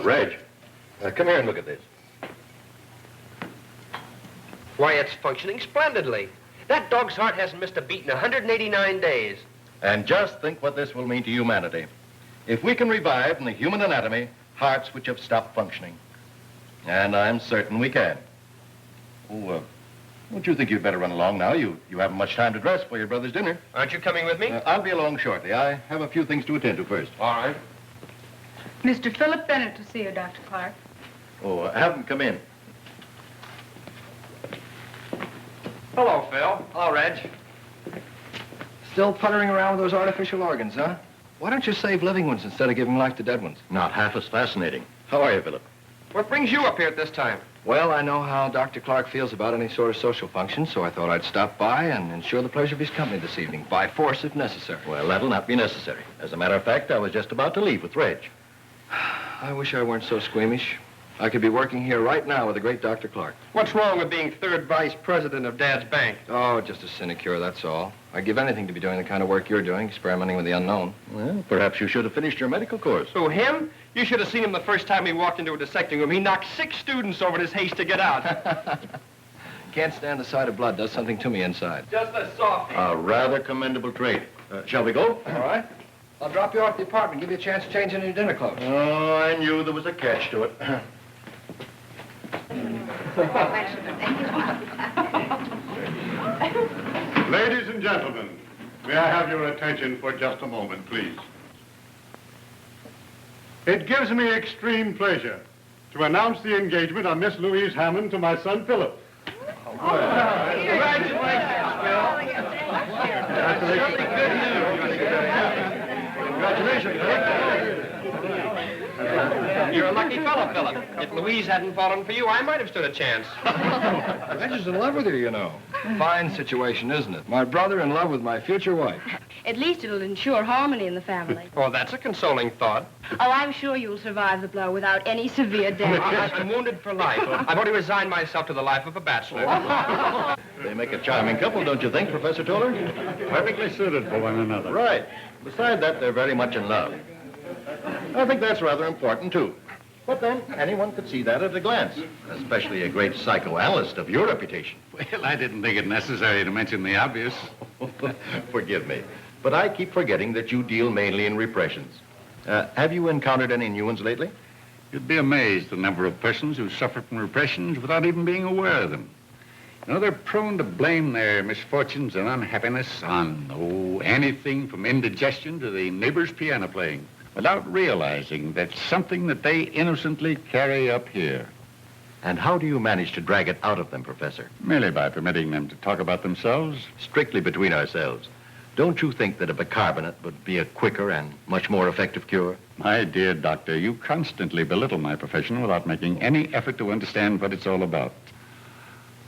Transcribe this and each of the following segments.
Reg, come here and look at this. Why, it's functioning splendidly. That dog's heart hasn't missed a beat in 189 days. And just think what this will mean to humanity. If we can revive in the human anatomy hearts which have stopped functioning. And I'm certain we can. Oh, don't you think you'd better run along now? You haven't much time to dress for your brother's dinner. Aren't you coming with me? I'll be along shortly. I have a few things to attend to first. All right. Mr. Philip Bennett to see you, Dr. Clark. Oh, have him come in. Hello, Phil. Hello, Reg. Still puttering around with those artificial organs, huh? Why don't you save living ones instead of giving life to dead ones? Not half as fascinating. How are you, Philip? What brings you up here at this time? Well, I know how Dr. Clark feels about any sort of social function, so I thought I'd stop by and ensure the pleasure of his company this evening, by force if necessary. Well, that'll not be necessary. As a matter of fact, I was just about to leave with Reg. I wish I weren't so squeamish. I could be working here right now with the great Dr. Clark. What's wrong with being third vice president of Dad's bank? Oh, just a sinecure, that's all. I'd give anything to be doing the kind of work you're doing, experimenting with the unknown. Well, perhaps you should have finished your medical course. Who, him? You should have seen him the first time he walked into a dissecting room. He knocked 6 students over in his haste to get out. Can't stand the sight of blood. Does something to me inside. Just a softie. A rather commendable trait. Shall we go? All right. I'll drop you off at the apartment, give you a chance to change into your dinner clothes. Oh, I knew there was a catch to it. Ladies and gentlemen, may I have your attention for just a moment, please? It gives me extreme pleasure to announce the engagement of Miss Louise Hammond to my son, Philip. Congratulations, Phil. You're a lucky fellow, Philip. If Louise hadn't fallen for you, I might have stood a chance. Reggie's in love with her, you know. Fine situation, isn't it? My brother in love with my future wife. At least it'll ensure harmony in the family. Oh, that's a consoling thought. Oh, I'm sure you'll survive the blow without any severe damage. I'm wounded for life. I've already resigned myself to the life of a bachelor. They make a charming couple, don't you think, Professor Toller? Perfectly suited for one another. Right. Besides that, they're very much in love. I think that's rather important, too. But then, anyone could see that at a glance, especially a great psychoanalyst of your reputation. Well, I didn't think it necessary to mention the obvious. Forgive me, but I keep forgetting that you deal mainly in repressions. Have you encountered any new ones lately? You'd be amazed the number of persons who suffer from repressions without even being aware of them. You know, they're prone to blame their misfortunes and unhappiness on, anything from indigestion to the neighbor's piano playing, without realizing that's something that they innocently carry up here. And how do you manage to drag it out of them, Professor? Merely by permitting them to talk about themselves. Strictly between ourselves. Don't you think that a bicarbonate would be a quicker and much more effective cure? My dear doctor, you constantly belittle my profession without making any effort to understand what it's all about.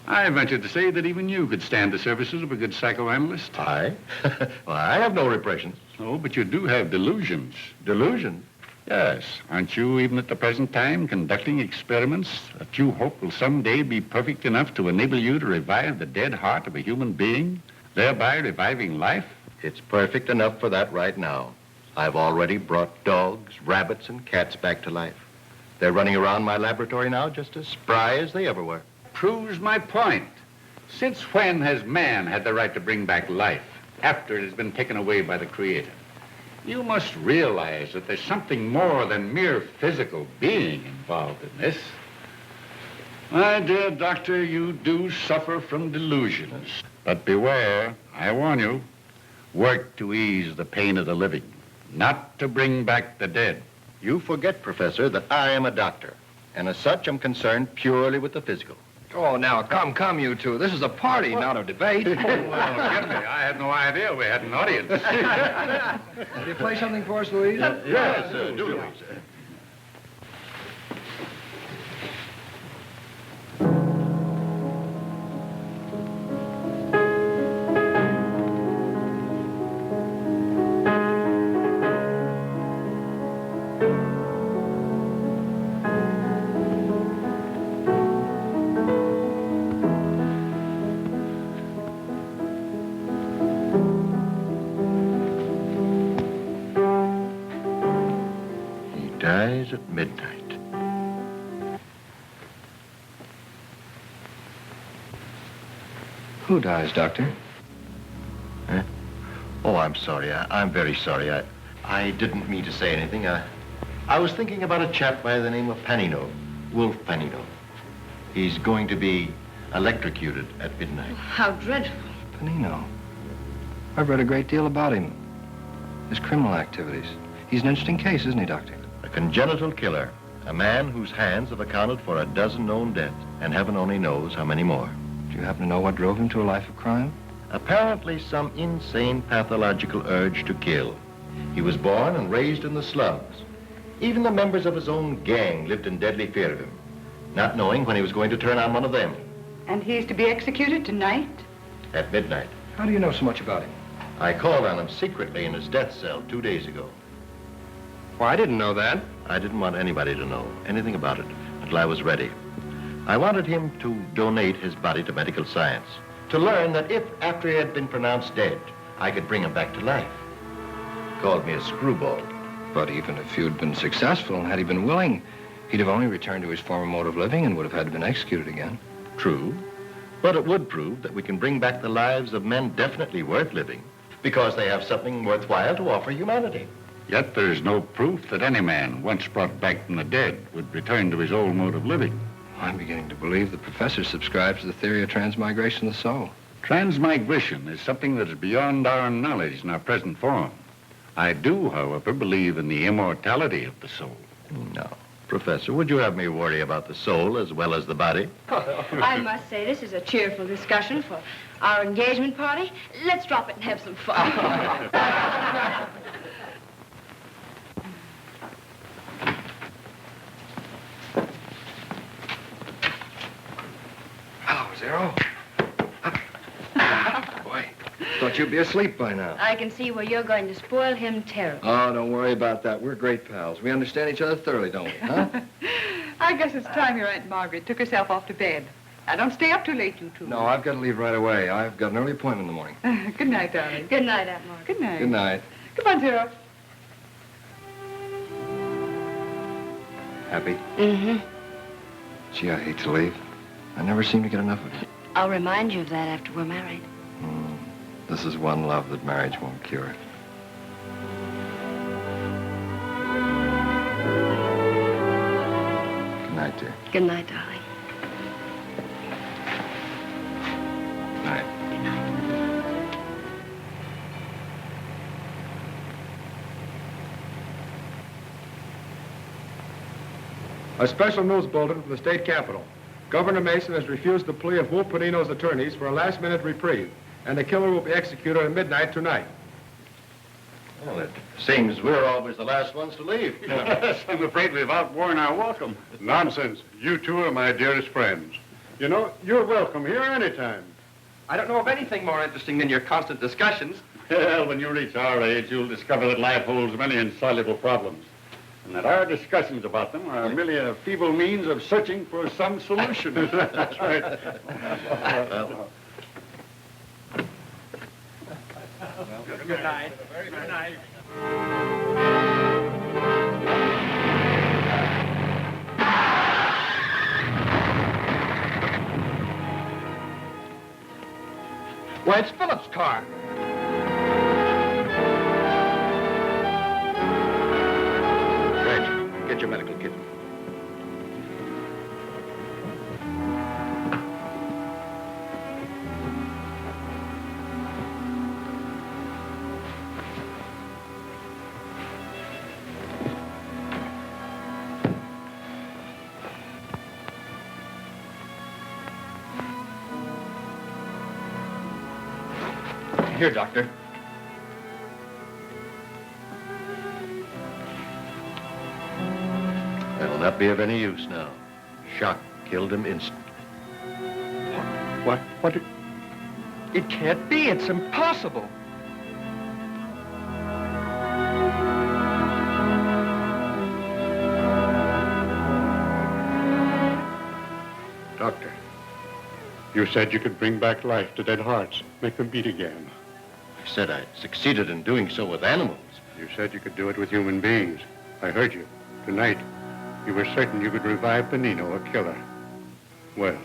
I venture to say that even you could stand the services of a good psychoanalyst. I? Well, I have no repressions. Oh, but you do have delusions. Delusion? Yes. Aren't you, even at the present time, conducting experiments that you hope will someday be perfect enough to enable you to revive the dead heart of a human being, thereby reviving life? It's perfect enough for that right now. I've already brought dogs, rabbits, and cats back to life. They're running around my laboratory now just as spry as they ever were. Proves my point. Since when has man had the right to bring back life after it has been taken away by the Creator? You must realize that there's something more than mere physical being involved in this. My dear doctor, you do suffer from delusions. But beware, I warn you, work to ease the pain of the living, not to bring back the dead. You forget, Professor, that I am a doctor, and as such, I'm concerned purely with the physical. Oh, now, come, you two. This is a party, not a debate. Well, forgive me. I had no idea we had an audience. Will you play something for us, Louise? Yes, do, Louise. Dies at midnight. Who dies, Doctor? Huh? Oh, I'm sorry. I'm very sorry. I didn't mean to say anything. I was thinking about a chap by the name of Panino, Wolf Panino. He's going to be electrocuted at midnight. How dreadful. Panino. I've read a great deal about him. His criminal activities. He's an interesting case, isn't he, Doctor? A congenital killer. A man whose hands have accounted for a dozen known deaths, and heaven only knows how many more. Do you happen to know what drove him to a life of crime? Apparently some insane pathological urge to kill. He was born and raised in the slums. Even the members of his own gang lived in deadly fear of him, not knowing when he was going to turn on one of them. And he's to be executed tonight? At midnight. How do you know so much about him? I called on him secretly in his death cell 2 days ago. Well, I didn't know that. I didn't want anybody to know anything about it until I was ready. I wanted him to donate his body to medical science, to learn that if, after he had been pronounced dead, I could bring him back to life. He called me a screwball. But even if you'd been successful and had he been willing, he'd have only returned to his former mode of living and would have had to been executed again. True, but it would prove that we can bring back the lives of men definitely worth living because they have something worthwhile to offer humanity. Yet there is no proof that any man, once brought back from the dead, would return to his old mode of living. I'm beginning to believe the professor subscribes to the theory of transmigration of the soul. Transmigration is something that is beyond our knowledge in our present form. I do, however, believe in the immortality of the soul. No. Professor, would you have me worry about the soul as well as the body? I must say, this is a cheerful discussion for our engagement party. Let's drop it and have some fun. Hello, Zero. Boy, thought you'd be asleep by now. I can see where you're going to spoil him terribly. Oh, don't worry about that. We're great pals. We understand each other thoroughly, don't we, huh? I guess it's time your Aunt Margaret took herself off to bed. Now, don't stay up too late, you two. No, I've got to leave right away. I've got an early appointment in the morning. Good night, darling. Good night, Aunt Margaret. Good night. Good night. Come on, Zero. Happy? Mm-hmm. Gee, I hate to leave. I never seem to get enough of it. I'll remind you of that after we're married. This is one love that marriage won't cure. Good night, dear. Good night, darling. Good night. Good night. A special news bulletin from the state capitol. Governor Mason has refused the plea of Wolf Panino's attorneys for a last-minute reprieve, and the killer will be executed at midnight tonight. Well, it seems we're always the last ones to leave. Yes, I'm afraid we've outworn our welcome. Nonsense. You two are my dearest friends. You know, you're welcome here anytime. I don't know of anything more interesting than your constant discussions. Well, when you reach our age, you'll discover that life holds many insoluble problems, and that our discussions about them are merely a feeble means of searching for some solution. That's right. Good night. Good night. Why, it's Philip's car. Reg, get your medical kit. Here, Doctor. That'll not be of any use now. Shock killed him instantly. What? It can't be. It's impossible. Doctor, you said you could bring back life to dead hearts, make them beat again. I said I succeeded in doing so with animals. You said you could do it with human beings. I heard you. Tonight, you were certain you could revive Panino, a killer. Well,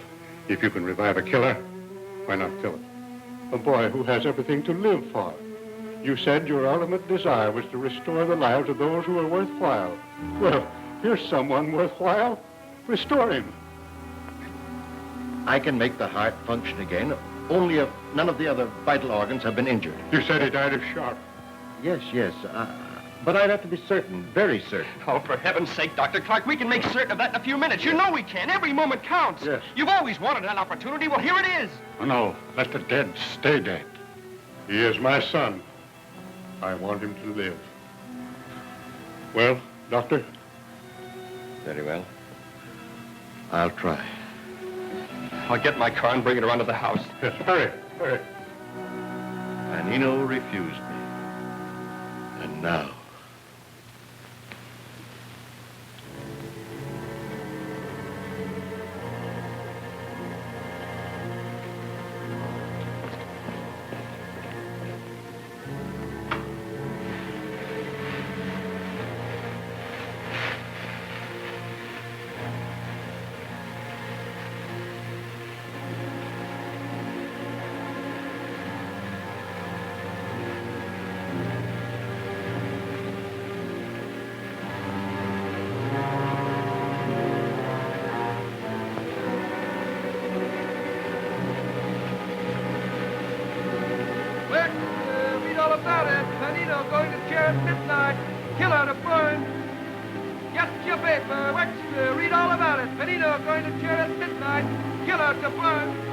if you can revive a killer, why not Philip? A boy who has everything to live for. You said your ultimate desire was to restore the lives of those who are worthwhile. Well, here's someone worthwhile. Restore him. I can make the heart function again, only if none of the other vital organs have been injured. You said he died of shock. Yes, yes. But I'd have to be certain, very certain. Oh, for heaven's sake, Dr. Clark, we can make certain of that in a few minutes. You know we can. Every moment counts. Yes. You've always wanted that opportunity. Well, here it is. Oh, no, let the dead stay dead. He is my son. I want him to live. Well, Doctor? Very well. I'll try. I'll get my car and bring it around to the house. Yes, hurry, hurry. Panino refused me. And now... Read all about it. Panino going to chair at midnight. Killer to burn. Get your paper. Wexler, read all about it. Panino going to chair at midnight. Killer to burn.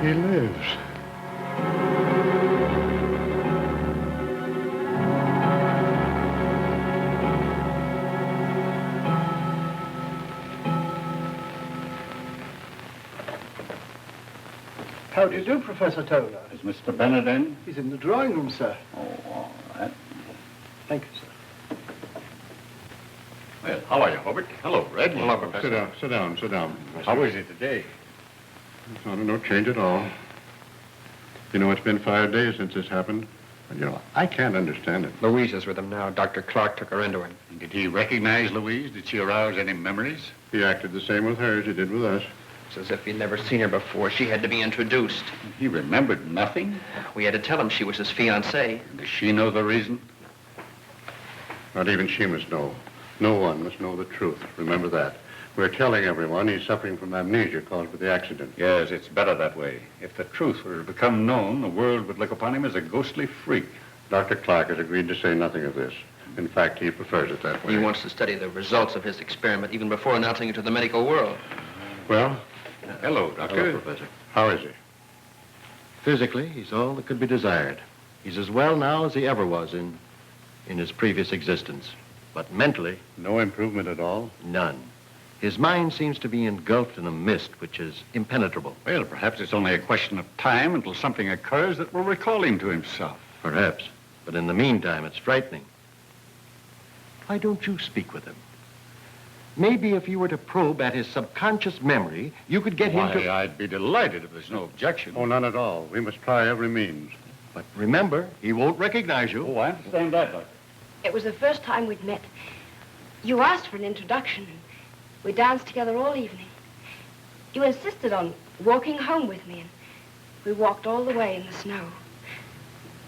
He lives. How do you do, Professor Toner? Is Mr. Bennett in? He's in the drawing room, sir. Oh, all right. Thank you, sir. Well, how are you, Hobart? Hello, Red. Hello, Professor. Sit down, sit down. How is it today? No change at all. You know, it's been 5 days since this happened. And, you know, I can't understand it. Louise is with him now. Dr. Clark took her into him. Did he recognize Louise? Did she arouse any memories? He acted the same with her as he did with us. It's as if he'd never seen her before. She had to be introduced. He remembered nothing? We had to tell him she was his fiancée. Does she know the reason? Not even she must know. No one must know the truth. Remember that. We're telling everyone he's suffering from amnesia caused by the accident. Yes, it's better that way. If the truth were to become known, the world would look upon him as a ghostly freak. Dr. Clark has agreed to say nothing of this. In fact, he prefers it that way. He wants to study the results of his experiment even before announcing it to the medical world. Well, Hello, Doctor. Hello, Professor. how is he? Physically, he's all that could be desired. He's as well now as he ever was in his previous existence. But mentally, No improvement at all? none. His mind seems to be engulfed in a mist which is impenetrable. Well, perhaps it's only a question of time until something occurs that will recall him to himself. Perhaps. But in the meantime, it's frightening. Why don't you speak with him? Maybe if you were to probe at his subconscious memory, you could get him Why, to... I'd be delighted if there's no objection. Oh, none at all. We must try every means. But remember, he won't recognize you. Oh, I understand that, Doctor. It was the first time we'd met. You asked for an introduction, and we danced together all evening. You insisted on walking home with me, and we walked all the way in the snow.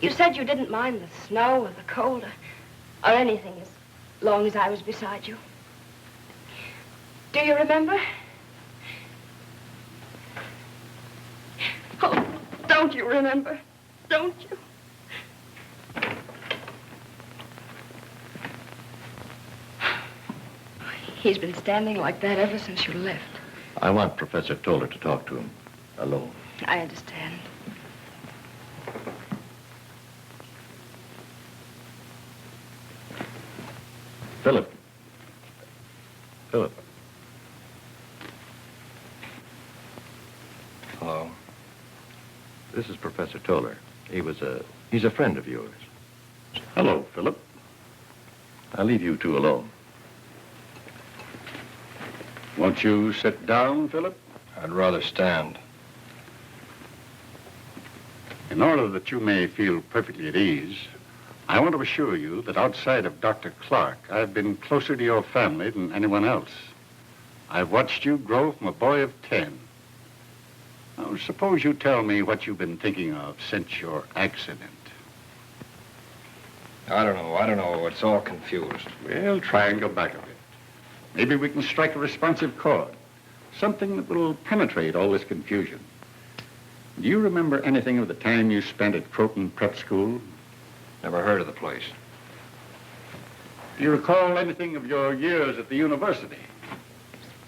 You said you didn't mind the snow or the cold or anything as long as I was beside you. Do you remember? Don't you remember? Don't you? He's been standing like that ever since you left. I want Professor Toller to talk to him alone. I understand. Philip. Philip. Hello. This is Professor Toller. He's a friend of yours. Hello, Philip. I'll leave you two alone. Won't you sit down, Philip? I'd rather stand. In order that you may feel perfectly at ease, I want to assure you that outside of Dr. Clark, I've been closer to your family than anyone else. I've watched you grow from a boy of 10. Now, suppose you tell me what you've been thinking of since your accident. I don't know. It's all confused. Well, try and go back a bit. Maybe we can strike a responsive chord. Something that will penetrate all this confusion. Do you remember anything of the time you spent at Croton Prep School? Never heard of the place. Do you recall anything of your years at the university?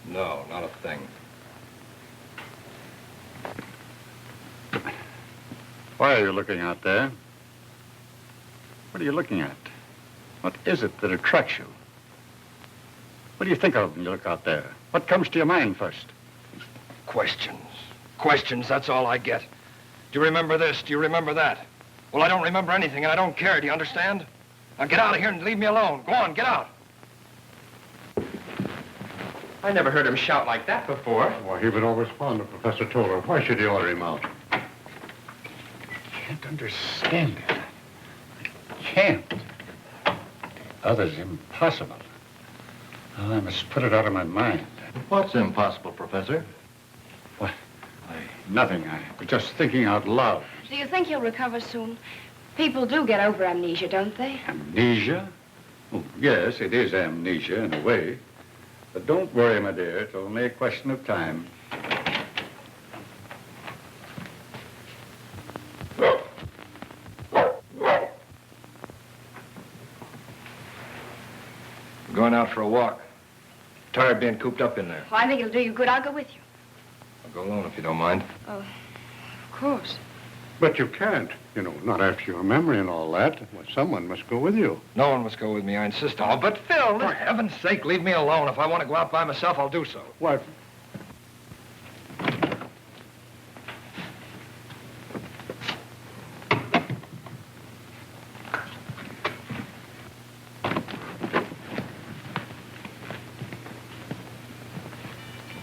No, not a thing. Why are you looking out there? What are you looking at? What is it that attracts you? What do you think of when you look out there? What comes to your mind first? Questions. Questions, that's all I get. Do you remember this? Do you remember that? Well, I don't remember anything, and I don't care. Do you understand? Now get out of here and leave me alone. Go on, get out. I never heard him shout like that before. Why, he was always fond of Professor Toller. Why should you order him out? I can't understand it. I can't. The other's impossible. Oh, I must put it out of my mind. What's impossible, Professor? Nothing. I was just thinking out loud. Do you think he'll recover soon? People do get over amnesia, don't they? Amnesia? Oh, yes, it is amnesia in a way. But don't worry, my dear. It's only a question of time. I'm going out for a walk. Tired being cooped up in there. Well, I think it'll do you good. I'll go with you. I'll go alone if you don't mind. Oh, of course. But you can't. You know, not after your memory and all that. Well, someone must go with you. No one must go with me, I insist on it. But Phil, for heaven's sake, leave me alone. If I want to go out by myself, I'll do so. What?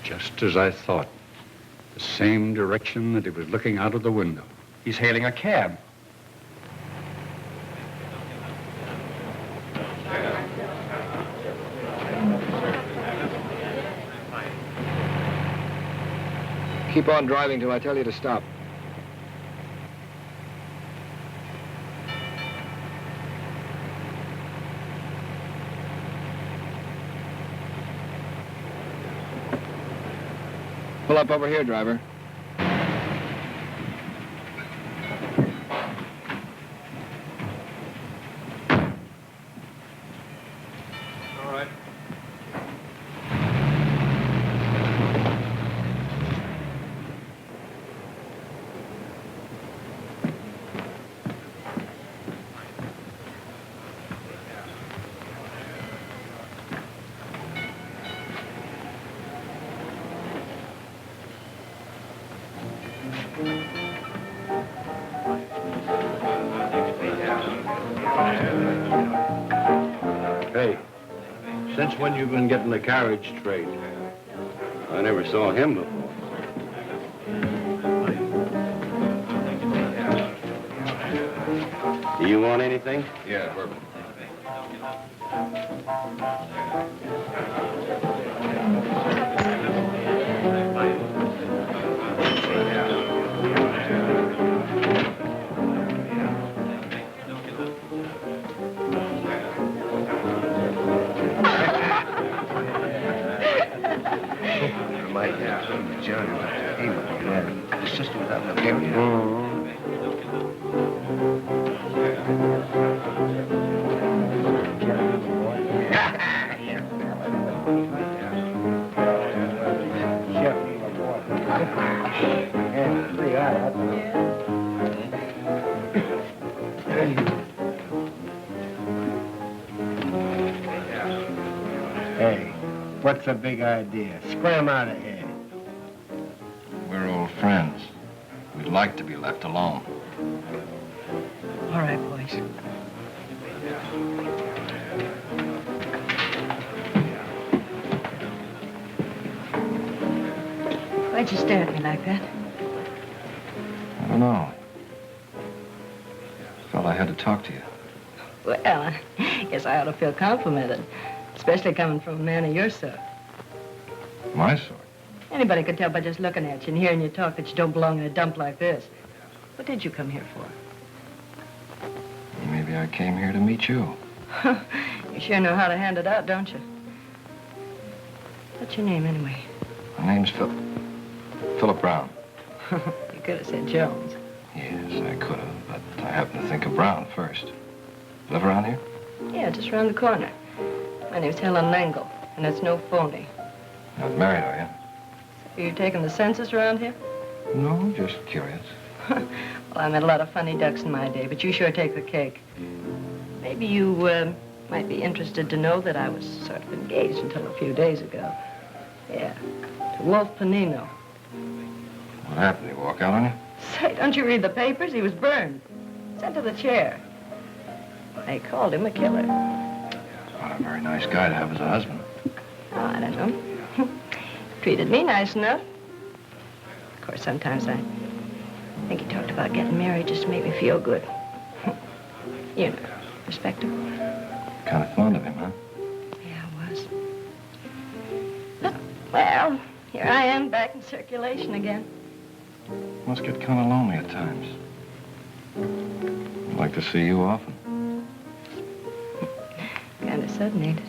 Just as I thought. The same direction that he was looking out of the window. He's hailing a cab. Keep on driving till I tell you to stop. Pull up over here, driver. All right. Hey, since when you been getting the carriage straight? I never saw him before. Do you want anything? Yeah, bourbon. Reminded me of John. Hey, man, his sister was out in the area. That's a big idea. Scram out of here. We're old friends. We'd like to be left alone. All right, boys. Why'd you stare at me like that? I don't know. Felt I had to talk to you. Well, I guess I ought to feel complimented, especially coming from a man of your sort. My sort? Anybody could tell by just looking at you and hearing you talk that you don't belong in a dump like this. What did you come here for? Maybe I came here to meet you. You sure know how to hand it out, don't you? What's your name, anyway? My name's Philip Brown. You could have said Jones. Yes, I could have, but I happened to think of Brown first. Live around here? Yeah, just around the corner. My name's Helen Langle, and it's no phony. Not married, are you? Are you taking the census around here? No, just curious. Well, I met a lot of funny ducks in my day, but you sure take the cake. Maybe you might be interested to know that I was sort of engaged until a few days ago. Yeah, to Wolf Panino. What happened? Did he walk out on you? Say, don't you read the papers? He was burned. Sent to the chair. They called him a killer. Not a very nice guy to have as a husband. Oh, I don't know. Treated me nice enough. Of course, sometimes I think he talked about getting married just to make me feel good. You know, respectable. Kind of fond of him, huh? Yeah, I was. But, well, here I am back in circulation again. Must get kind of lonely at times. I'd like to see you often. Kind of sudden, ain't it?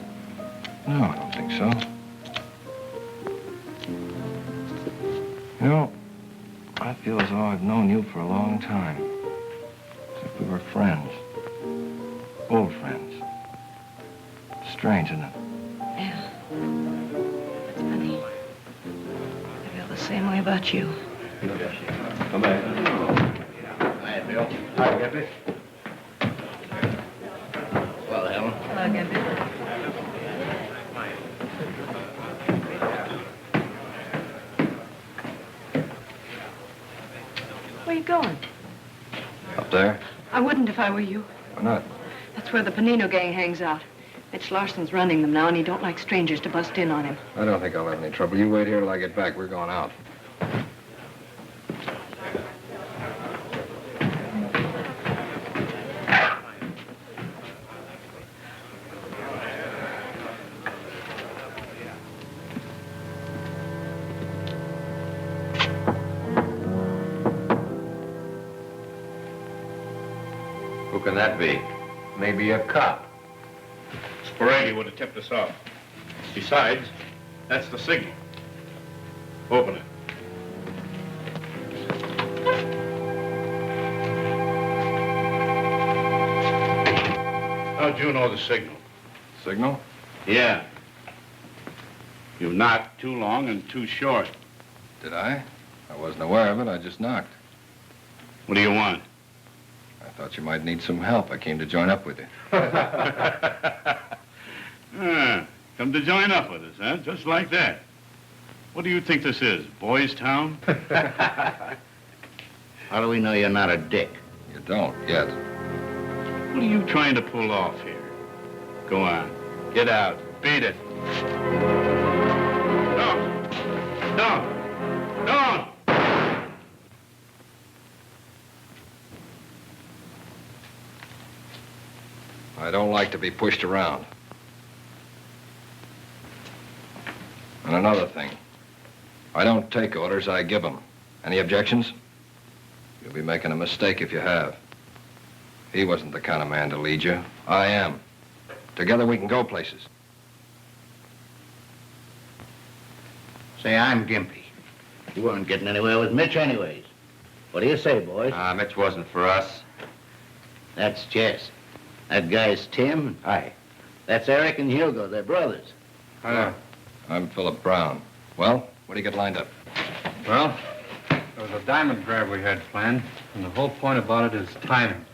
No, I don't think so. You know, I feel as though I've known you for a long time. As if we were friends. Old friends. Strange, isn't it? Yeah. That's funny. I feel the same way about you. Come back. Hi, Bill. Hi, Gippy. Well, Helen. Hello, Gimpy. Where are you going? Up there? I wouldn't if I were you. Why not? That's where the Panino gang hangs out. Mitch Larson's running them now, and he don't like strangers to bust in on him. I don't think I'll have any trouble. You wait here till I get back. We're going out. Who can that be? Maybe a cop. Sporady would have tipped us off. Besides, that's the signal. Open it. How'd you know the signal? Signal? Yeah. You knocked too long and too short. Did I? I wasn't aware of it. I just knocked. What do you want? I thought you might need some help. I came to join up with you. Come to join up with us, huh? Just like that. What do you think this is, Boys Town? How do we know you're not a dick? You don't yet. What are you trying to pull off here? Go on. Get out. Beat it. Don't. Don't. Don't. I don't like to be pushed around. And another thing. I don't take orders, I give them. Any objections? You'll be making a mistake if you have. He wasn't the kind of man to lead you. I am. Together we can go places. Say, I'm Gimpy. You weren't getting anywhere with Mitch anyways. What do you say, boys? Mitch wasn't for us. That's Jess. That guy's Tim. Hi. That's Eric and Hugo. They're brothers. I'm Philip Brown. Well, what do you get lined up? Well, there was a diamond grab we had planned, and the whole point about it is timing.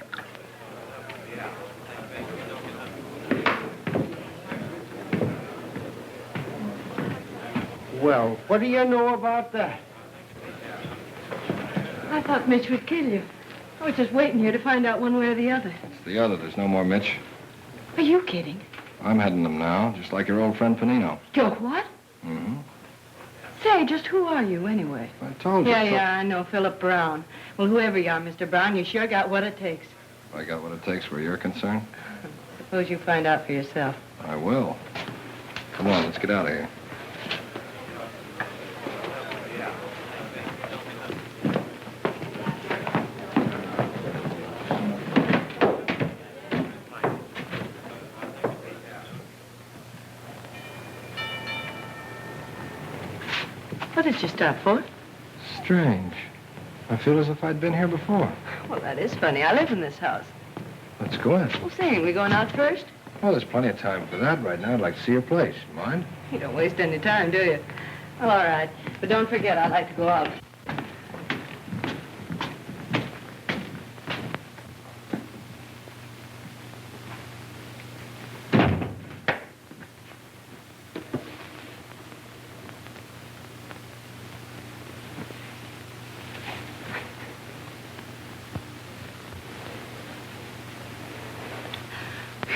Well, what do you know about that? I thought Mitch would kill you. I was just waiting here to find out one way or the other. It's the other. There's no more Mitch. Are you kidding? I'm heading them now, just like your old friend Panino. Joe, what? Mm-hmm. Say, just who are you, anyway? I told you. Yeah, I know. Philip Brown. Well, whoever you are, Mr. Brown, you sure got what it takes. I got what it takes where you're concerned. Suppose you find out for yourself. I will. Come on, let's get out of here. What did you stop for? Strange. I feel as if I'd been here before. Well, that is funny. I live in this house. Let's go in. Well, say, we going out first? Well, there's plenty of time for that right now. I'd like to see your place. Mind? You don't waste any time, do you? Well, all right. But don't forget, I'd like to go out.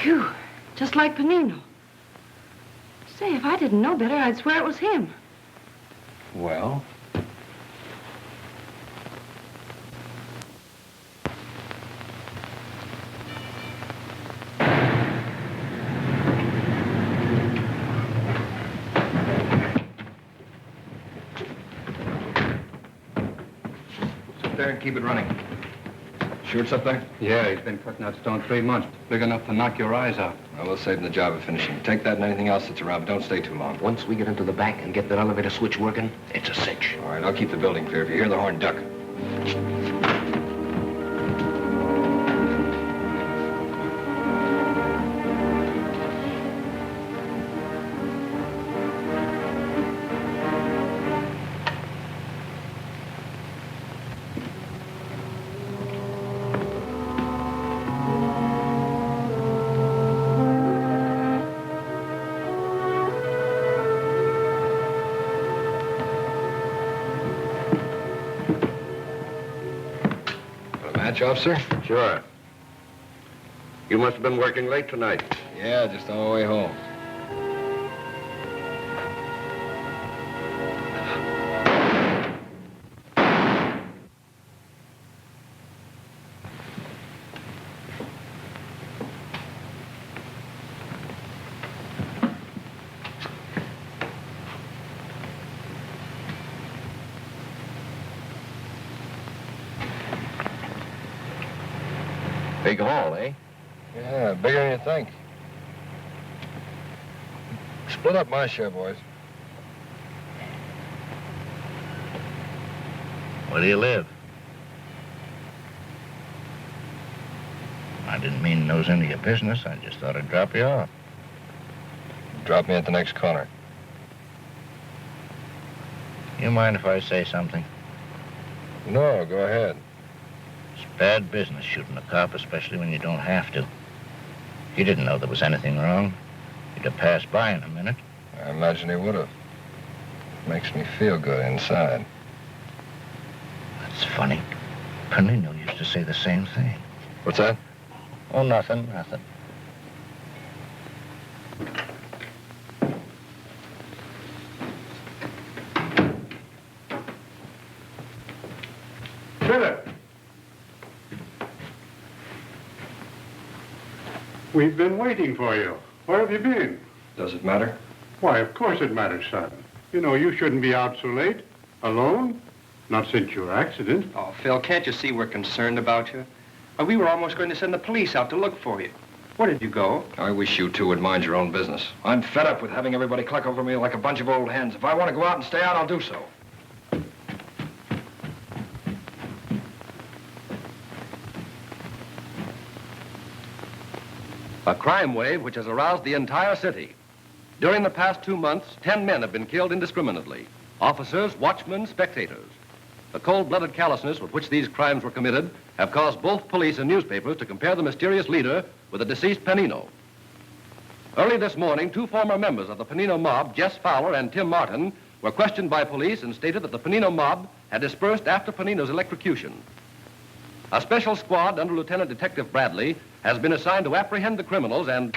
Phew, just like Panino. Say, if I didn't know better, I'd swear it was him. Well? Sit there and keep it running. Sure it's up there? Yeah, he's been cutting that stone 3 months. Big enough to knock your eyes out. Well, we'll save him the job of finishing. Take that and anything else that's around, but don't stay too long. Once we get into the back and get that elevator switch working, it's a cinch. All right, I'll keep the building clear. If you hear the horn, duck. Match, officer? Sure. You must have been working late tonight. Yeah, just on our way home. Big haul, eh? Yeah, bigger than you think. Split up my share, boys. Where do you live? I didn't mean to nose into your business. I just thought I'd drop you off. Drop me at the next corner. You mind if I say something? No, go ahead. It's bad business shooting a cop, especially when you don't have to. He didn't know there was anything wrong. He'd have passed by in a minute. I imagine he would have. Makes me feel good inside. That's funny. Panino used to say the same thing. What's that? Oh, nothing. Philip! We've been waiting for you. Where have you been? Does it matter? Why, of course it matters, son. You know, you shouldn't be out so late. Alone? Not since your accident. Oh, Phil, can't you see we're concerned about you? We were almost going to send the police out to look for you. Where did you go? I wish you two would mind your own business. I'm fed up with having everybody cluck over me like a bunch of old hens. If I want to go out and stay out, I'll do so. A crime wave which has aroused the entire city. During the past 2 months, 10 men have been killed indiscriminately. Officers, watchmen, spectators. The cold-blooded callousness with which these crimes were committed have caused both police and newspapers to compare the mysterious leader with the deceased Panino. Early this morning, 2 former members of the Panino mob, Jess Fowler and Tim Martin, were questioned by police and stated that the Panino mob had dispersed after Panino's electrocution. A special squad under Lieutenant Detective Bradley has been assigned to apprehend the criminals and...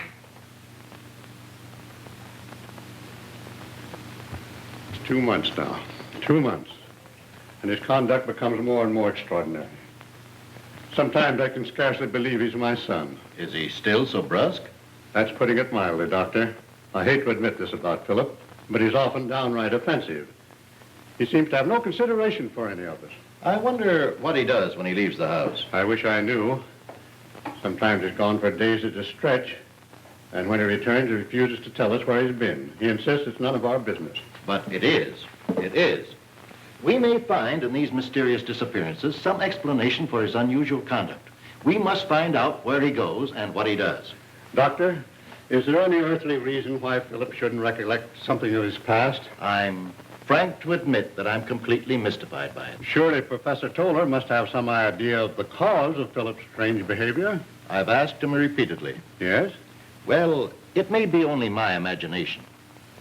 It's 2 months now. 2 months. And his conduct becomes more and more extraordinary. Sometimes I can scarcely believe he's my son. Is he still so brusque? That's putting it mildly, Doctor. I hate to admit this about Philip, but he's often downright offensive. He seems to have no consideration for any of us. I wonder what he does when he leaves the house. I wish I knew. Sometimes he's gone for days at a stretch, and when he returns, he refuses to tell us where he's been. He insists it's none of our business. But it is. It is. We may find in these mysterious disappearances some explanation for his unusual conduct. We must find out where he goes and what he does. Doctor, is there any earthly reason why Philip shouldn't recollect something of his past? I'm frank to admit that I'm completely mystified by it. Surely Professor Toller must have some idea of the cause of Philip's strange behavior. I've asked him repeatedly. Yes? Well, it may be only my imagination,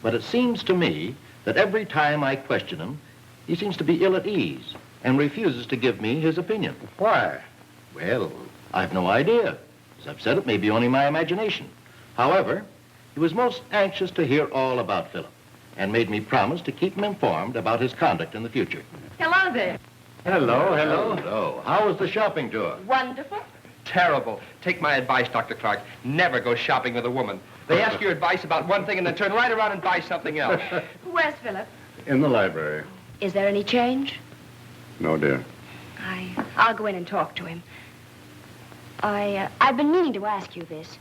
but it seems to me that every time I question him, he seems to be ill at ease and refuses to give me his opinion. Why? Well, I've no idea. As I've said, it may be only my imagination. However, he was most anxious to hear all about Philip and made me promise to keep him informed about his conduct in the future. Hello there. Hello, hello. Hello. How was the shopping tour? Wonderful. Terrible. Take my advice, Dr. Clark. Never go shopping with a woman. They ask your advice about one thing and then turn right around and buy something else. Where's Philip? In the library. Is there any change? No, dear. I'll go in and talk to him. I've been meaning to ask you this.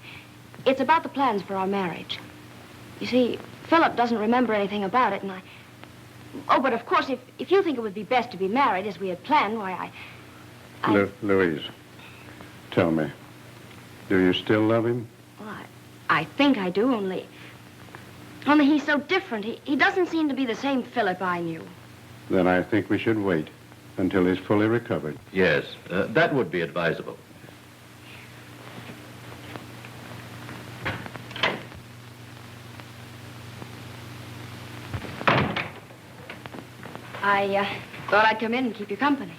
It's about the plans for our marriage. You see, Philip doesn't remember anything about it, and Oh, but of course, if you think it would be best to be married as we had planned, why, Louise, tell me, do you still love him? Well, I think I do, only he's so different. He doesn't seem to be the same Philip I knew. Then I think we should wait until he's fully recovered. Yes, that would be advisable. I thought I'd come in and keep you company.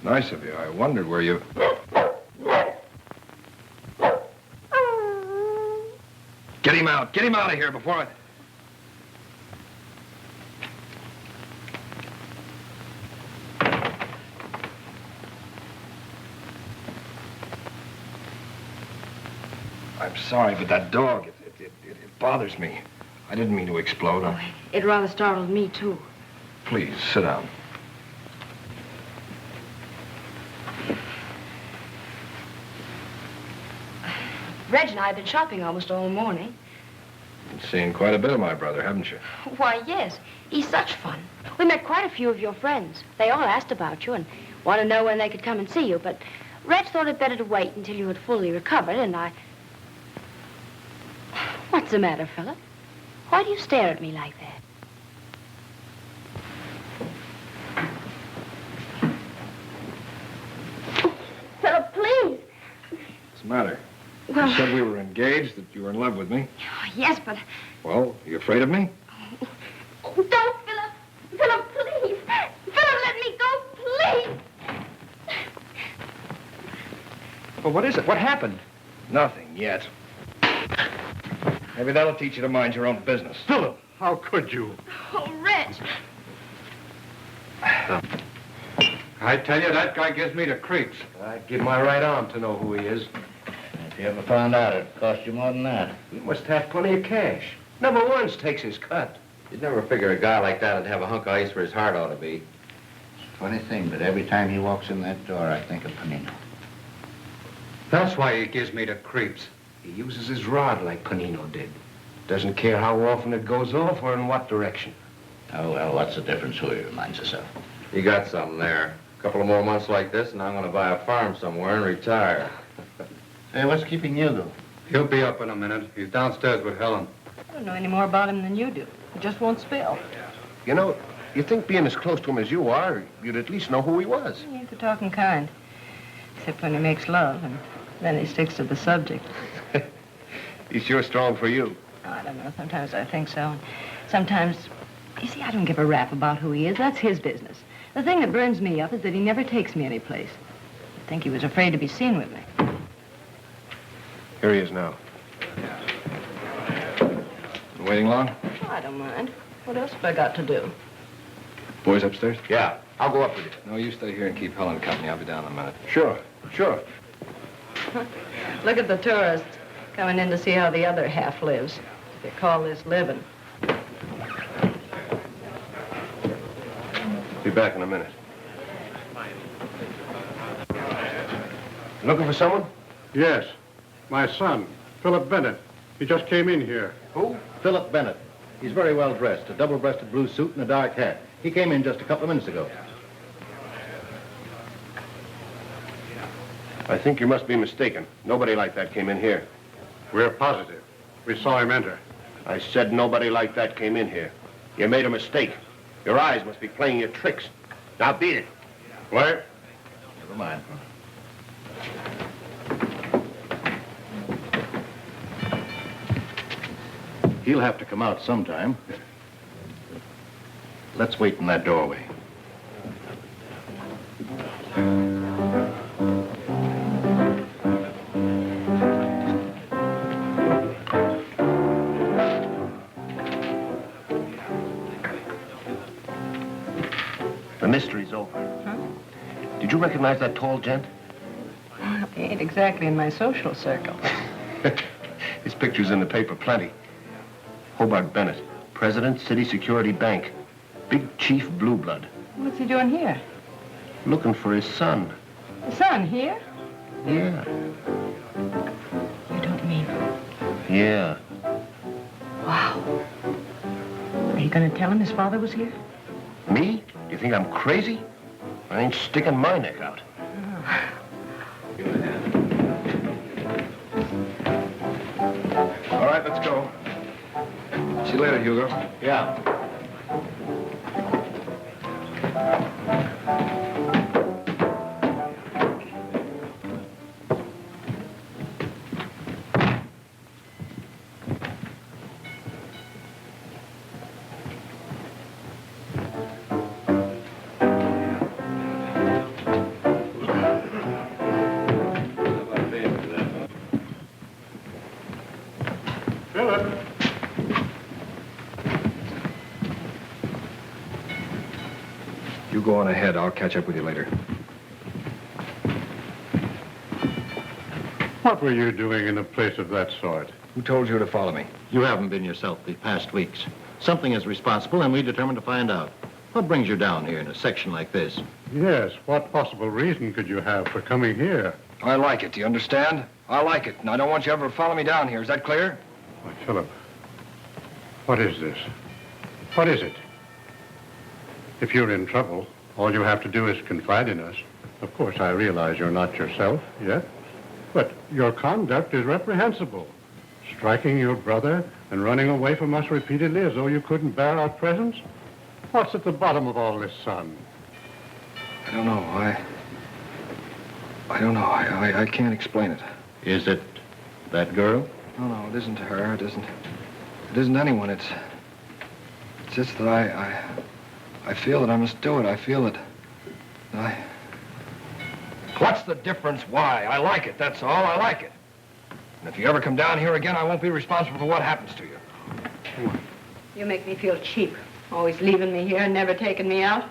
Nice of you. I wondered where you... Get him out. Get him out of here before I... I'm sorry, but that dog, it bothers me. I didn't mean to explode. Oh, it rather startled me, too. Please, sit down. Reg and I have been shopping almost all morning. Been seeing quite a bit of my brother, haven't you? Why, yes. He's such fun. We met quite a few of your friends. They all asked about you and wanted to know when they could come and see you, but Reg thought it better to wait until you had fully recovered, and I... What's the matter, Philip? Why do you stare at me like that? Philip, please. What's the matter? Well... You said we were engaged, that you were in love with me. Yes, but... Well, are you afraid of me? Oh, don't, Philip. Philip, please. Philip, let me go, please. Well, what is it? What happened? Nothing yet. Maybe that'll teach you to mind your own business. Philip, how could you? Oh, Reg. I tell you, that guy gives me the creeps. I'd give my right arm to know who he is. If you ever found out, it'd cost you more than that. He must have plenty of cash. Never once takes his cut. You'd never figure a guy like that would have a hunk of ice where his heart ought to be. It's a funny thing, but every time he walks in that door, I think of Panino. That's why he gives me the creeps. He uses his rod like Panino did. Doesn't care how often it goes off or in what direction. Oh, well, what's the difference who he reminds us of? You got something there. A couple of more months like this, and I'm going to buy a farm somewhere and retire. Hey, what's keeping you, though? He'll be up in a minute. He's downstairs with Helen. I don't know any more about him than you do. He just won't spill. You know, you'd think being as close to him as you are, you'd at least know who he was. He's the talking kind. Except when he makes love, and then he sticks to the subject. He's sure strong for you. Oh, I don't know. Sometimes I think so. And sometimes You see, I don't give a rap about who he is. That's his business. The thing that burns me up is that he never takes me anyplace. I think he was afraid to be seen with me. Here he is now. Waiting long? Oh, I don't mind. What else have I got to do? Boys upstairs? Yeah, I'll go up with you. No, you stay here and keep Helen company. I'll be down in a minute. Sure, sure. Look at the tourists coming in to see how the other half lives. If you call this living. Be back in a minute. Looking for someone? Yes. My son, Philip Bennett. He just came in here. Who? Philip Bennett. He's very well dressed, a double-breasted blue suit and a dark hat. He came in just a couple of minutes ago. I think you must be mistaken. Nobody like that came in here. We're positive. We saw him enter. I said nobody like that came in here. You made a mistake. Your eyes must be playing you tricks. Now beat it. Where? Never mind. He'll have to come out sometime. Let's wait in that doorway. The mystery's over. Huh? Did you recognize that tall gent? Well, he ain't exactly in my social circle. His picture's in the paper, plenty. Hobart Bennett, President, City Security Bank. Big Chief Blue Blood. What's he doing here? Looking for his son. The son here? Yeah. You don't mean... Yeah. Wow. Are you going to tell him his father was here? Me? Do you think I'm crazy? I ain't sticking my neck out. All right, let's go. See you later, Hugo. Yeah. Philip. You go on ahead. I'll catch up with you later. What were you doing in a place of that sort? Who told you to follow me? You haven't been yourself the past weeks. Something is responsible, and we determined to find out. What brings you down here in a section like this? Yes. What possible reason could you have for coming here? I like it. Do you understand? I like it, and I don't want you ever to follow me down here. Is that clear? Why, Philip, what is this? What is it? If you're in trouble, all you have to do is confide in us. Of course, I realize you're not yourself yet, but your conduct is reprehensible. Striking your brother and running away from us repeatedly as though you couldn't bear our presence? What's at the bottom of all this, son? I don't know. I don't know. I can't explain it. Is it that girl? No, it isn't her. It isn't anyone. It's just that I feel that I must do it. I feel that What's the difference? Why? I like it, that's all. I like it. And if you ever come down here again, I won't be responsible for what happens to you. You make me feel cheap. Always leaving me here and never taking me out.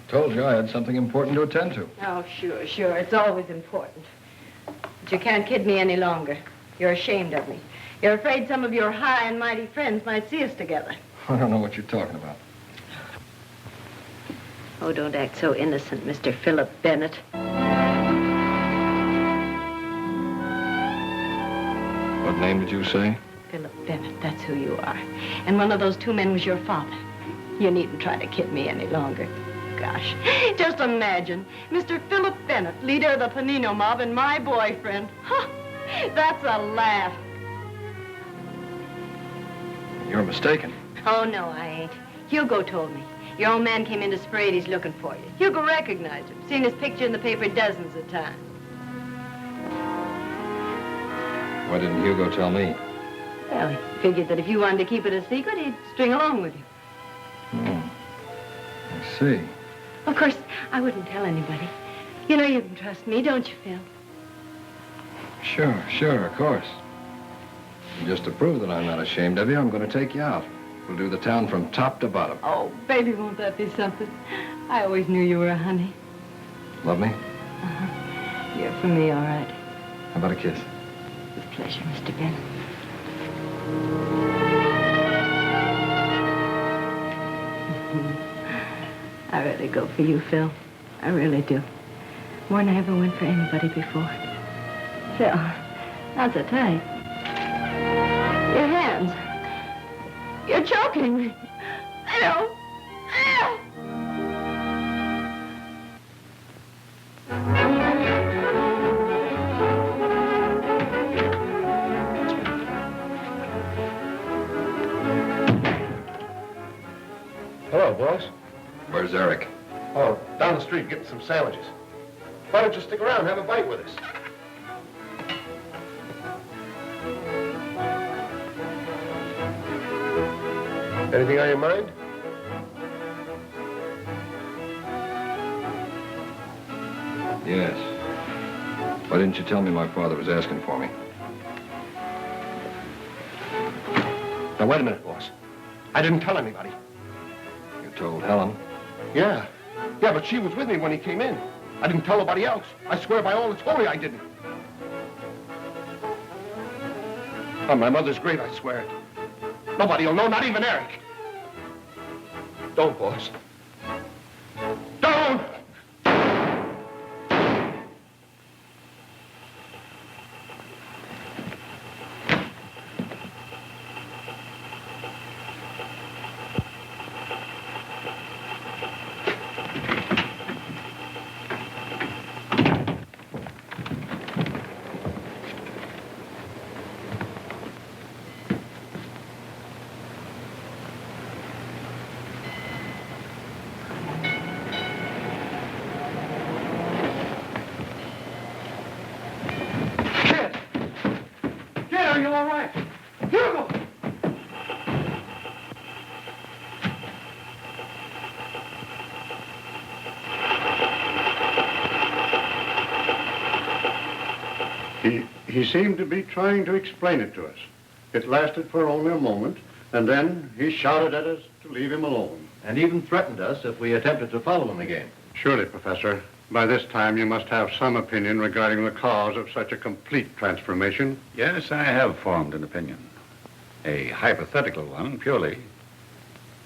Told you I had something important to attend to. Oh, sure. It's always important. But you can't kid me any longer. You're ashamed of me. You're afraid some of your high and mighty friends might see us together. I don't know what you're talking about. Oh, don't act so innocent, Mr. Philip Bennett. What name did you say? Philip Bennett, that's who you are. And one of those two men was your father. You needn't try to kid me any longer. Gosh, just imagine, Mr. Philip Bennett, leader of the Panino mob, and my boyfriend. Huh, that's a laugh. You're mistaken. Oh, no, I ain't. Hugo told me. Your old man came into Sprady's looking for you. Hugo recognized him, seen his picture in the paper dozens of times. Why didn't Hugo tell me? Well, he figured that if you wanted to keep it a secret, he'd string along with you. see. Of course, I wouldn't tell anybody. You know you can trust me, don't you, Phil? Sure, of course. And just to prove that I'm not ashamed of you, I'm going to take you out. We'll do the town from top to bottom. Oh, baby, won't that be something? I always knew you were a honey. Love me? Uh-huh. You're for me, all right. How about a kiss? With pleasure, Mr. Ben. I really go for you, Phil. I really do. More than I ever went for anybody before. Phil, not so tight. Your hands. You're choking me. Phil. Phil. Hello, boss. Where's Eric? Oh, down the street getting some sandwiches. Why don't you stick around and have a bite with us? Anything on your mind? Yes. Why didn't you tell me my father was asking for me? Now, wait a minute, boss. I didn't tell anybody. You told Helen? Yeah, but she was with me when he came in. I didn't tell nobody else. I swear by all that's holy I didn't. On my mother's grave, I swear it. Nobody'll know, not even Eric. Don't, boss. Don't! Are you all right? Hugo! He seemed to be trying to explain it to us. It lasted for only a moment, and then he shouted at us to leave him alone. And even threatened us if we attempted to follow him again. Surely, Professor, by this time you must have some opinion regarding the cause of such a complete transformation. Yes, I have formed an opinion. A hypothetical one, purely.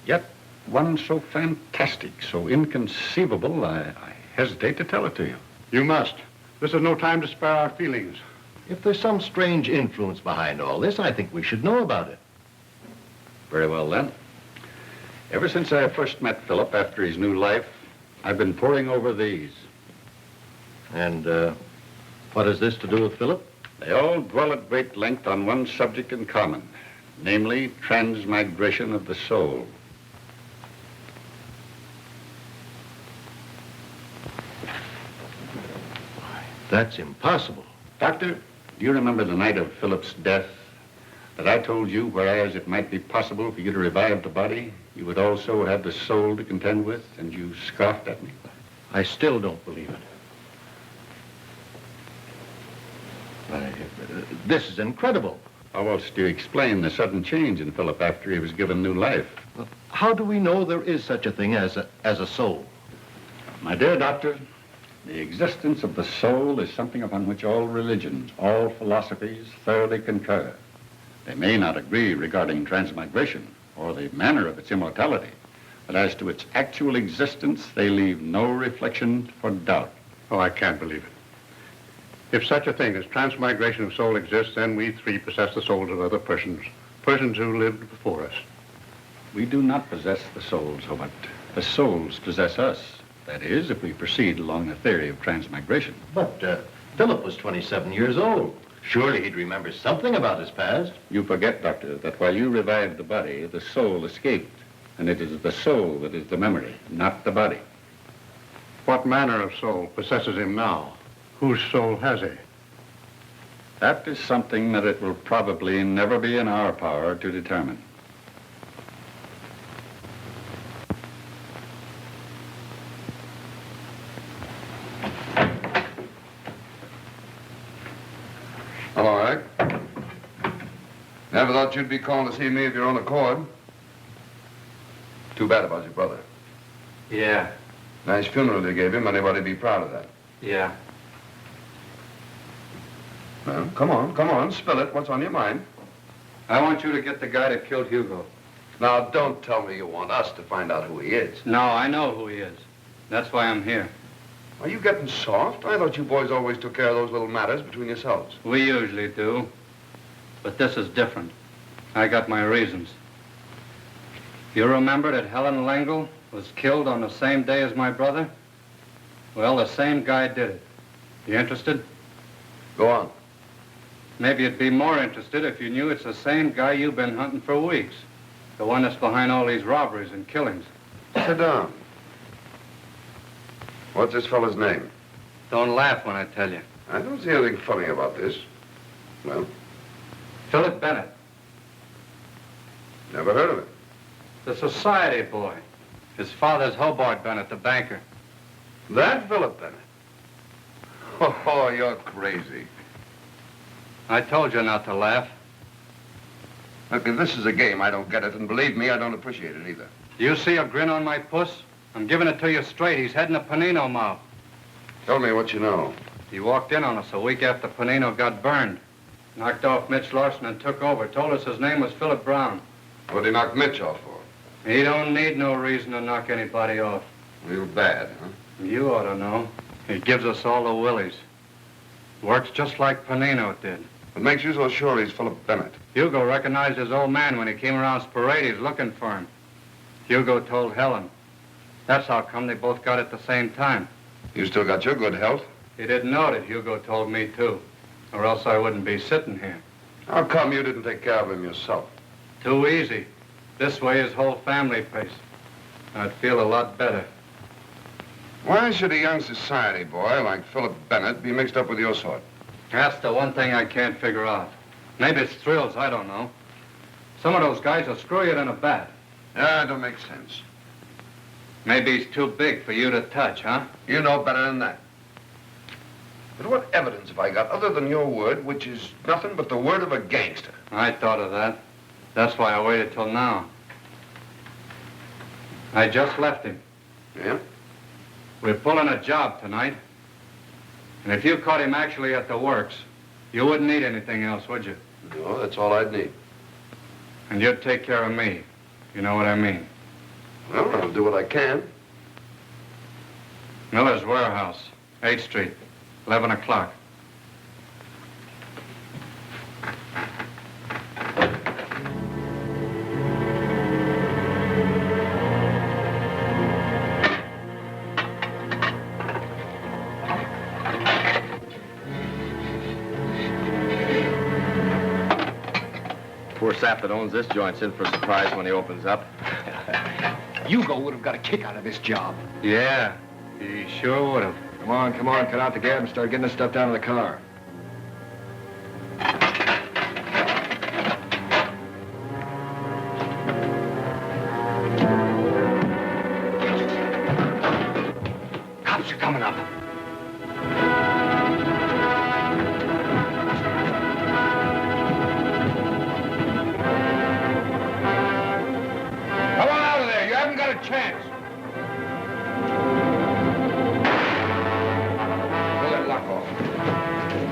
Yet one so fantastic, so inconceivable, I hesitate to tell it to you. You must. This is no time to spare our feelings. If there's some strange influence behind all this, I think we should know about it. Very well, then. Ever since I first met Philip after his new life, I've been poring over these. And what has this to do with Philip? They all dwell at great length on one subject in common, namely transmigration of the soul. That's impossible. Doctor, do you remember the night of Philip's death that I told you, whereas it might be possible for you to revive the body, you would also have the soul to contend with, and you scoffed at me? I still don't believe it. This is incredible. How else do you explain the sudden change in Philip after he was given new life? How do we know there is such a thing as a soul? My dear doctor, the existence of the soul is something upon which all religions, all philosophies thoroughly concur. They may not agree regarding transmigration or the manner of its immortality, but as to its actual existence, they leave no reflection for doubt. Oh, I can't believe it. If such a thing as transmigration of soul exists, then we three possess the souls of other persons, persons who lived before us. We do not possess the souls, Hobart. The souls possess us. That is, if we proceed along the theory of transmigration. But Philip was 27 years old. Surely he'd remember something about his past. You forget, Doctor, that while you revived the body, the soul escaped. And it is the soul that is the memory, not the body. What manner of soul possesses him now? Whose soul has he? That is something that it will probably never be in our power to determine. Never thought you'd be calling to see me of your own accord. Too bad about your brother. Yeah, Nice funeral you gave him. Anybody be proud of that. yeah. Well, come on, spill it. What's on your mind? I want you to get the guy that killed Hugo. Now, don't tell me you want us to find out who he is. No, I know who he is. That's why I'm here. Are you getting soft? I thought you boys always took care of those little matters between yourselves. We usually do. But this is different. I got my reasons. You remember that Helen Langle was killed on the same day as my brother? Well, the same guy did it. You interested? Go on. Maybe you'd be more interested if you knew it's the same guy you've been hunting for weeks. The one that's behind all these robberies and killings. Sit down. What's this fella's name? Don't laugh when I tell you. I don't see anything funny about this. Well, Philip Bennett, never heard of him. the society boy. His father's Hobart Bennett, the banker. That Philip Bennett? Oh, you're crazy. I told you not to laugh. Look, if this is a game, I don't get it, and believe me, I don't appreciate it either. Do you see a grin on my puss? I'm giving it to you straight. He's heading to Panino mob. Tell me what you know. He walked in on us a week after Panino got burned. Knocked off Mitch Larson and took over. Told us his name was Philip Brown. What'd he knock Mitch off for? He don't need no reason to knock anybody off. Real bad, huh? You ought to know. He gives us all the willies. Works just like Panino did. What makes you so sure he's Philip Bennett? Hugo recognized his old man when he came around Sporades looking for him. Hugo told Helen. That's how come they both got at the same time. You still got your good health. He didn't know it. Hugo told me, too. Or else I wouldn't be sitting here. How come you didn't take care of him yourself? Too easy. This way his whole family pays. I'd feel a lot better. Why should a young society boy like Philip Bennett be mixed up with your sort? That's the one thing I can't figure out. Maybe it's thrills, I don't know. Some of those guys will screw you in a bat. Yeah, it don't make sense. Maybe he's too big for you to touch, huh? You know better than that. But what evidence have I got other than your word, which is nothing but the word of a gangster? I thought of that. That's why I waited till now. I just left him. Yeah? We're pulling a job tonight. And if you caught him actually at the works, you wouldn't need anything else, would you? No, that's all I'd need. And you'd take care of me. You know what I mean? Well, I'll do what I can. Miller's Warehouse, 8th Street, 11 o'clock. Poor sap that owns this joint's in for a surprise when he opens up. Hugo would have got a kick out of this job. Yeah, he sure would have. Come on, cut out the gab and start getting this stuff down to the car. Cops are coming up. Come on out of there. You haven't got a chance. Pull that lock off.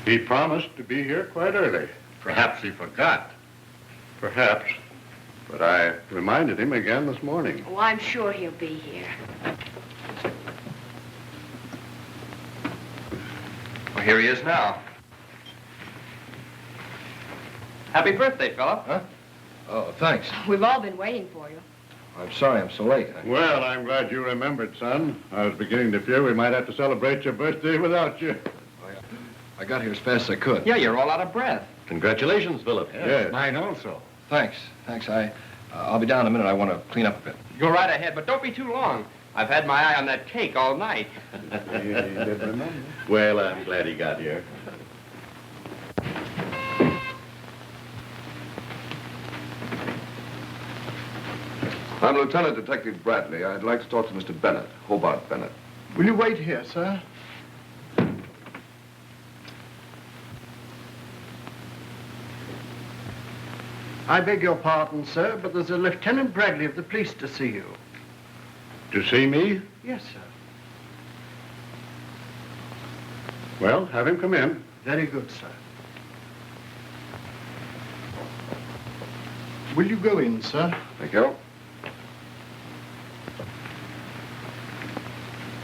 He promised to be here quite early. Perhaps he forgot. Perhaps. But I reminded him again this morning. Oh, I'm sure he'll be here. Well, here he is now. Happy birthday, Philip. Huh? Oh, thanks. We've all been waiting for you. I'm sorry I'm so late. Well, I'm glad you remembered, son. I was beginning to fear we might have to celebrate your birthday without you. I got here as fast as I could. Yeah, you're all out of breath. Congratulations, Philip. Yes. Mine also. Thanks. I'll be down in a minute. I want to clean up a bit. Go right ahead, but don't be too long. I've had my eye on that cake all night. He did remember. Well, I'm glad he got here. I'm Lieutenant Detective Bradley. I'd like to talk to Mr. Bennett, Hobart Bennett. Will you wait here, sir? I beg your pardon, sir, but there's a Lieutenant Bradley of the police to see you. To see me? Yes, sir. Well, have him come in. Very good, sir. Will you go in, sir? Thank you.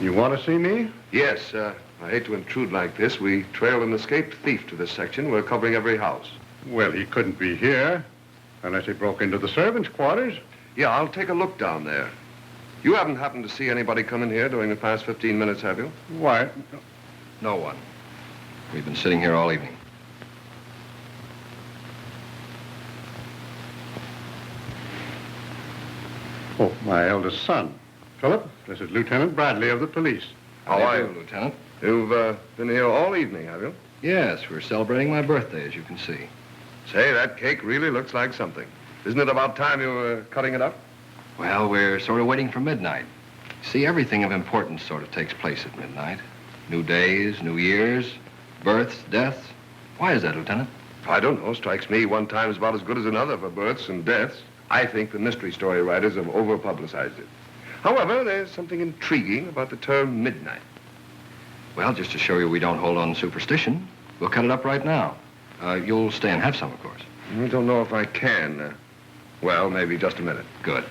You want to see me? Yes, I hate to intrude like this. We trailed an escaped thief to this section. We're covering every house. Well, he couldn't be here unless he broke into the servants' quarters. Yeah, I'll take a look down there. You haven't happened to see anybody come in here during the past 15 minutes, have you? Why? No one. We've been sitting here all evening. Oh, my eldest son. Philip, this is Lieutenant Bradley of the police. How are you, Lieutenant? You've been here all evening, have you? Yes, we're celebrating my birthday, as you can see. Say, that cake really looks like something. Isn't it about time you were cutting it up? Well, we're sort of waiting for midnight. See, everything of importance sort of takes place at midnight. New days, new years, births, deaths. Why is that, Lieutenant? I don't know. Strikes me one time is about as good as another for births and deaths. I think the mystery story writers have over-publicized it. However, there's something intriguing about the term midnight. Well, just to show you we don't hold on to superstition, we'll cut it up right now. You'll stay and have some, of course. I don't know if I can. Well, maybe just a minute. Good.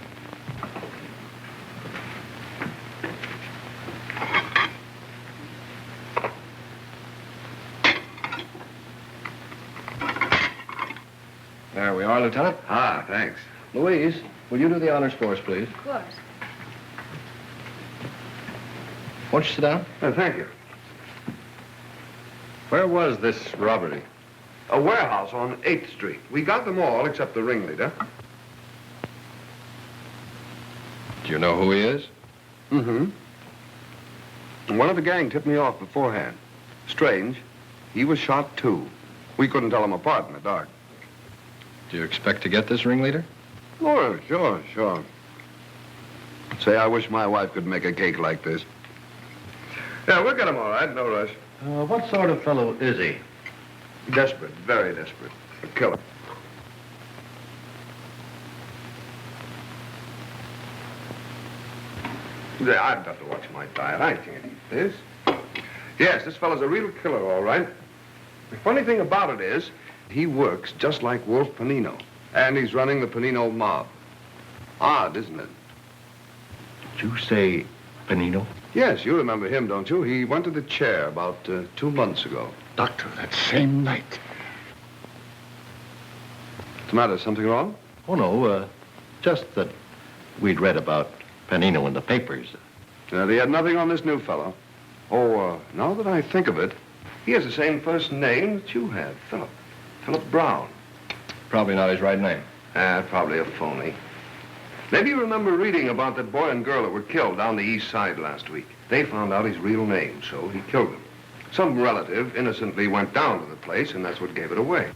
There we are, Lieutenant. Ah, thanks. Louise, will you do the honors for us, please? Of course. Won't you sit down? Thank you. Where was this robbery? A warehouse on 8th Street. We got them all except the ringleader. Do you know who he is? Mm-hmm. One of the gang tipped me off beforehand. Strange. He was shot, too. We couldn't tell them apart in the dark. Do you expect to get this ringleader? Oh, sure. Say, I wish my wife could make a cake like this. Yeah, we'll get him all right. No rush. What sort of fellow is he? Desperate, very desperate. A killer. Yeah, I've got to watch my diet. I can't eat this. Yes, this fellow's a real killer, all right. The funny thing about it is, he works just like Wolf Panino. And he's running the Panino mob. Odd, isn't it? Did you say Panino? Yes, you remember him, don't you? He went to the chair about 2 months ago. Doctor, that same night. What's the matter? Something wrong? Oh, no, just that we'd read about Panino in the papers. They had nothing on this new fellow. Oh, now that I think of it, he has the same first name that you have, Philip. Philip Brown. Probably not his right name. Probably a phony. Maybe you remember reading about that boy and girl that were killed down the east side last week. They found out his real name, so he killed them. Some relative innocently went down to the place, and that's what gave it away.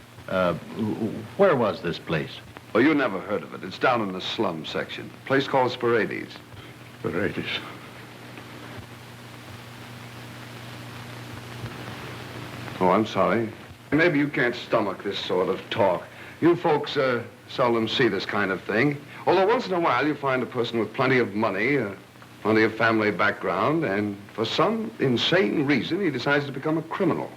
Where was this place? Oh, you never heard of it. It's down in the slum section. A place called Sporades. Sporades. Oh, I'm sorry. Maybe you can't stomach this sort of talk. You folks seldom see this kind of thing. Although once in a while you find a person with plenty of money, plenty of family background, and for some insane reason he decides to become a criminal.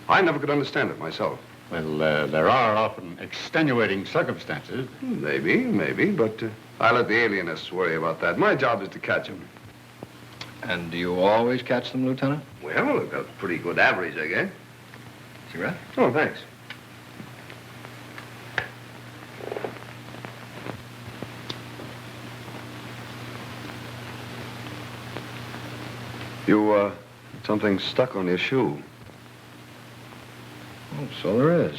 I never could understand it myself. Well, there are often extenuating circumstances. Maybe, but I let the alienists worry about that. My job is to catch them. And do you always catch them, Lieutenant? Well, I've got a pretty good average, I guess. Cigarette? Oh, thanks. You, something stuck on your shoe. Oh, so there is.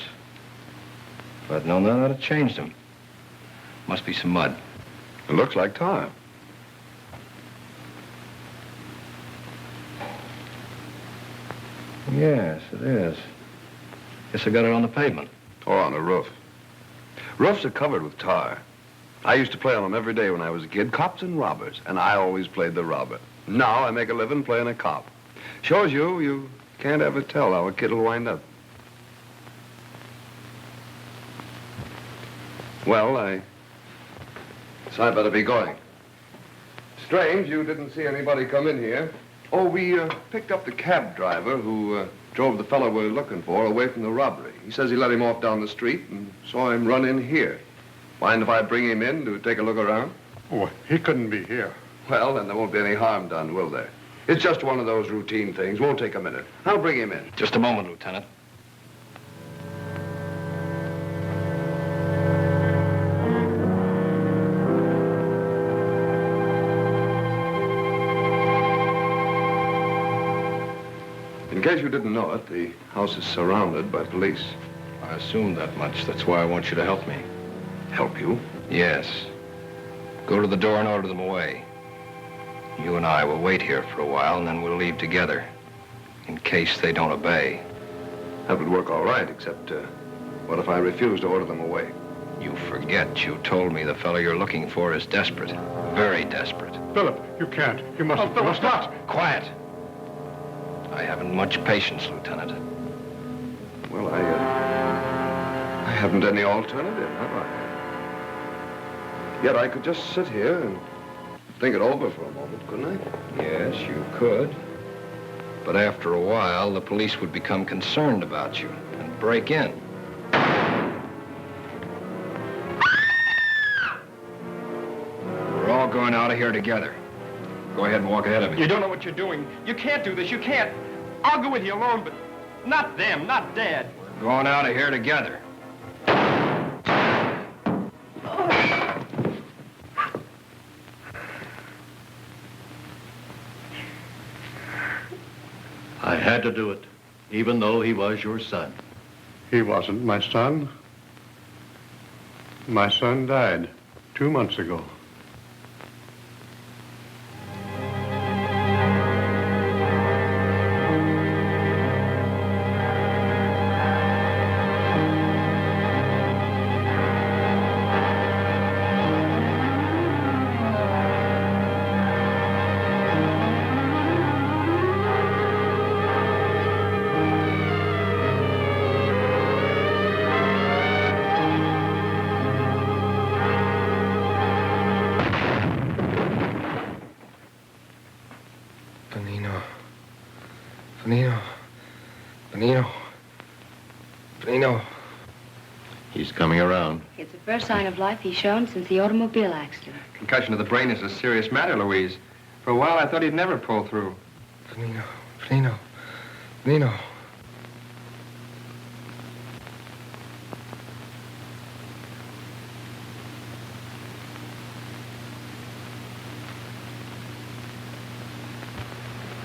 If I'd known that, I'd have changed them. Must be some mud. It looks like tar. Yes, it is. Guess I got it on the pavement. Or on the roof. Roofs are covered with tar. I used to play on them every day when I was a kid, cops and robbers, and I always played the robber. Now I make a living playing a cop. Shows you can't ever tell how a kid will wind up. Well, I better be going. Strange, you didn't see anybody come in here. Oh, we picked up the cab driver who drove the fellow we're looking for away from the robbery. He says he let him off down the street and saw him run in here. Mind if I bring him in to take a look around? Oh, he couldn't be here. Well, then there won't be any harm done, will there? It's just one of those routine things. Won't take a minute. I'll bring him in. Just a moment, Lieutenant. In case you didn't know it, the house is surrounded by police. I assumed that much. That's why I want you to help me. Help you? Yes. Go to the door and order them away. You and I will wait here for a while, and then we'll leave together, in case they don't obey. That would work all right, except, what if I refuse to order them away? You forget you told me the fellow you're looking for is desperate. Very desperate. Philip, you can't. You must. Oh, Philip, stop! Quiet! I haven't much patience, Lieutenant. Well, I haven't any alternative, have I? Yet I could just sit here and think it over for a moment, couldn't I? Yes, you could. But after a while, the police would become concerned about you and break in. We're all going out of here together. Go ahead and walk ahead of me. You don't know what you're doing. You can't do this. You can't. I'll go with you alone, but not them, not Dad. We're going out of here together. I had to do it, even though he was your son. He wasn't my son. My son died 2 months ago. Benino. He's coming around. It's the first sign of life he's shown since the automobile accident. Concussion of the brain is a serious matter, Louise. For a while, I thought he'd never pull through. Benino.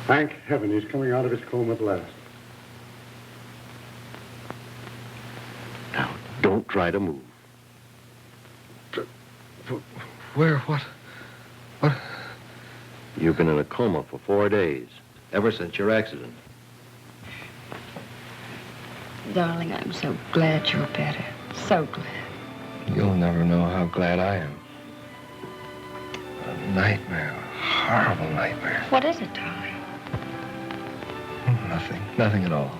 Thank heaven he's coming out of his coma at last. Now, don't try to move. Where? What? What? You've been in a coma for 4 days, ever since your accident. Darling, I'm so glad you're better. So glad. You'll never know how glad I am. A nightmare, a horrible nightmare. What is it, darling? Nothing at all.